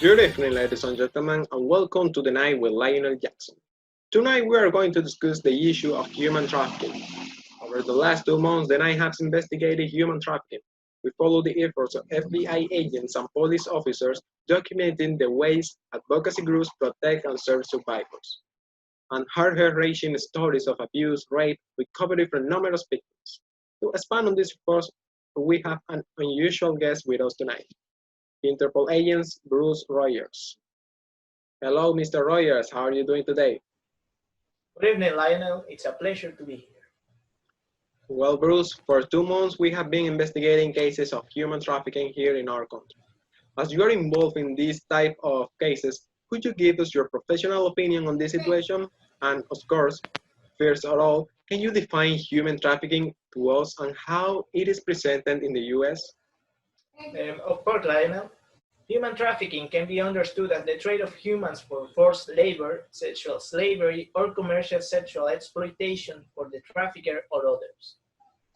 Good evening, ladies and gentlemen, and welcome to the night with Lionel Jackson. Tonight, we are going to discuss the issue of human trafficking. Over the last 2 months, the night has investigated human trafficking. We follow the efforts of FBI agents and police officers documenting the ways advocacy groups protect and serve survivors. And heart-wrenching stories of abuse, rape, recovery from numerous victims. To expand on this report, we have an unusual guest with us tonight. Interpol agent Bruce Rogers. Hello, Mr. Rogers. How are you doing today? Good evening, Lionel. It's a pleasure to be here. Well, Bruce, for 2 months we have been investigating cases of human trafficking here in our country. As you are involved in this type of cases, could you give us your professional opinion on this situation? And of course, first of all, can you define human trafficking to us and how it is presented in the US? Of course, Lionel. Human trafficking can be understood as the trade of humans for forced labor, sexual slavery, or commercial sexual exploitation for the trafficker or others.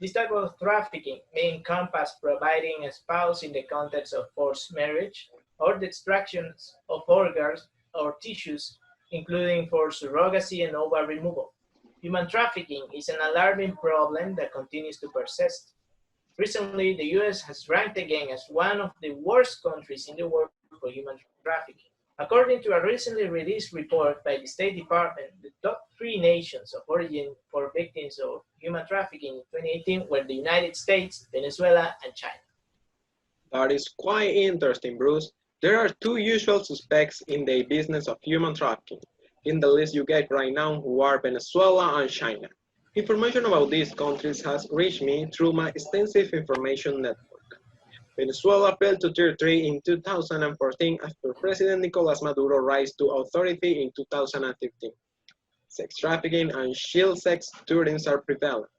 This type of trafficking may encompass providing a spouse in the context of forced marriage or the extraction of organs or tissues, including for surrogacy and ovary removal. Human trafficking is an alarming problem that continues to persist. Recently, the US has ranked again as one of the worst countries in the world for human trafficking. According to a recently released report by the State Department, the top three nations of origin for victims of human trafficking in 2018 were the United States, Venezuela, and China. That is quite interesting, Bruce. There are two usual suspects in the business of human trafficking in the list you get right now, who are Venezuela and China. Information about these countries has reached me through my extensive information network. Venezuela fell to tier 3 in 2014 after President Nicolas Maduro rose to authority in 2015. Sex trafficking and child sex tourism are prevalent,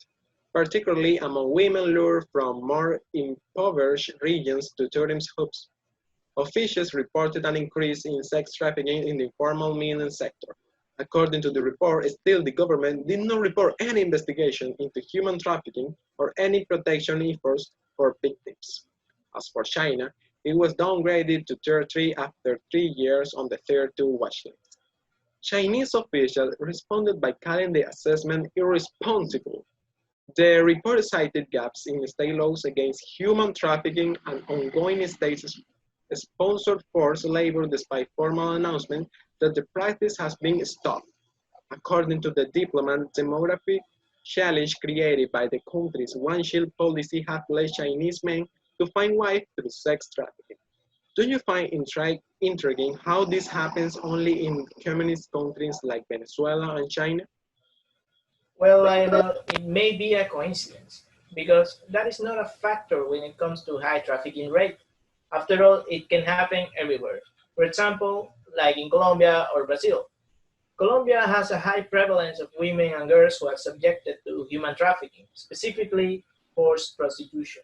particularly among women lured from more impoverished regions to tourism hubs. Officials reported an increase in sex trafficking in the informal mining sector. According to the report, still the government did not report any investigation into human trafficking or any protection efforts for victims. As for China, it was downgraded to tier 3 after 3 years on the tier 2 watch list. Chinese officials responded by calling the assessment irresponsible. The report cited gaps in state laws against human trafficking and ongoing state-sponsored forced labor despite formal announcement that the practice has been stopped. According to the diplomat, demographic challenge created by the country's one-child policy have led Chinese men to find wives through sex trafficking. Do you find intriguing how this happens only in communist countries like Venezuela and China? Well, Lionel, it may be a coincidence because that is not a factor when it comes to high trafficking rate. After all, it can happen everywhere. For example, like in Colombia or Brazil. Colombia has a high prevalence of women and girls who are subjected to human trafficking, specifically forced prostitution.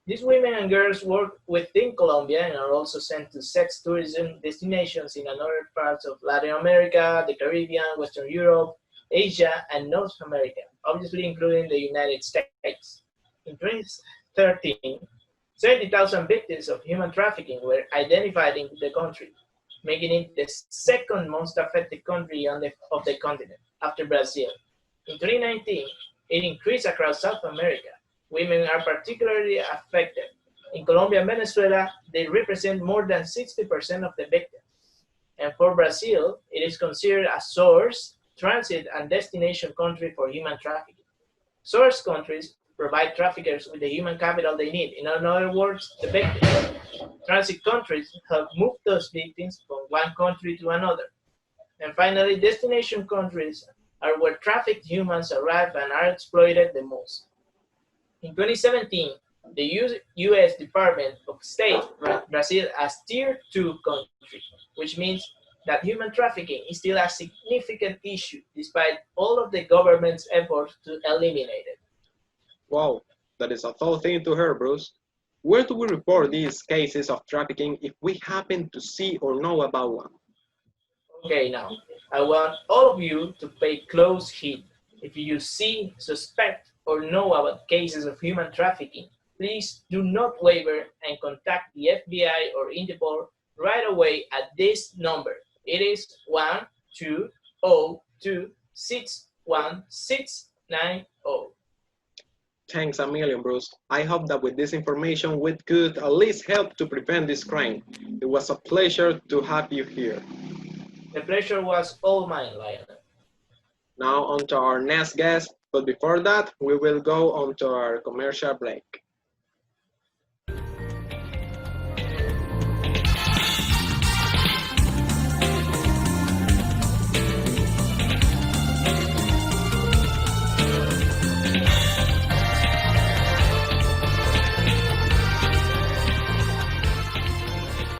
These women and girls work within Colombia and are also sent to sex tourism destinations in other parts of Latin America, the Caribbean, Western Europe, Asia, and North America, obviously including the United States. In 2013, 70,000 victims of human trafficking were identified in the country, making it the second most affected country of the continent, after Brazil. In 2019, it increased across South America. Women are particularly affected. In Colombia and Venezuela, they represent more than 60% of the victims. And for Brazil, it is considered a source, transit, and destination country for human trafficking. Source countries provide traffickers with the human capital they need. In other words, the victims. Transit countries help move those victims from one country to another. And finally, destination countries are where trafficked humans arrive and are exploited the most. In 2017, the US Department of State ranked Brazil as tier 2 country, which means that human trafficking is still a significant issue despite all of the government's efforts to eliminate it. Wow, that is a tough thing to hear, Bruce. Where do we report these cases of trafficking if we happen to see or know about one? Okay, now, I want all of you to pay close heed. If you see, suspect, or know about cases of human trafficking, please do not waver and contact the FBI or Interpol right away at this number. It is 120261690. Thanks a million, Bruce. I hope that with this information we could at least help to prevent this crime. It was a pleasure to have you here. The pleasure was all mine, Lionel. Now on to our next guest, but before that, we will go on to our commercial break.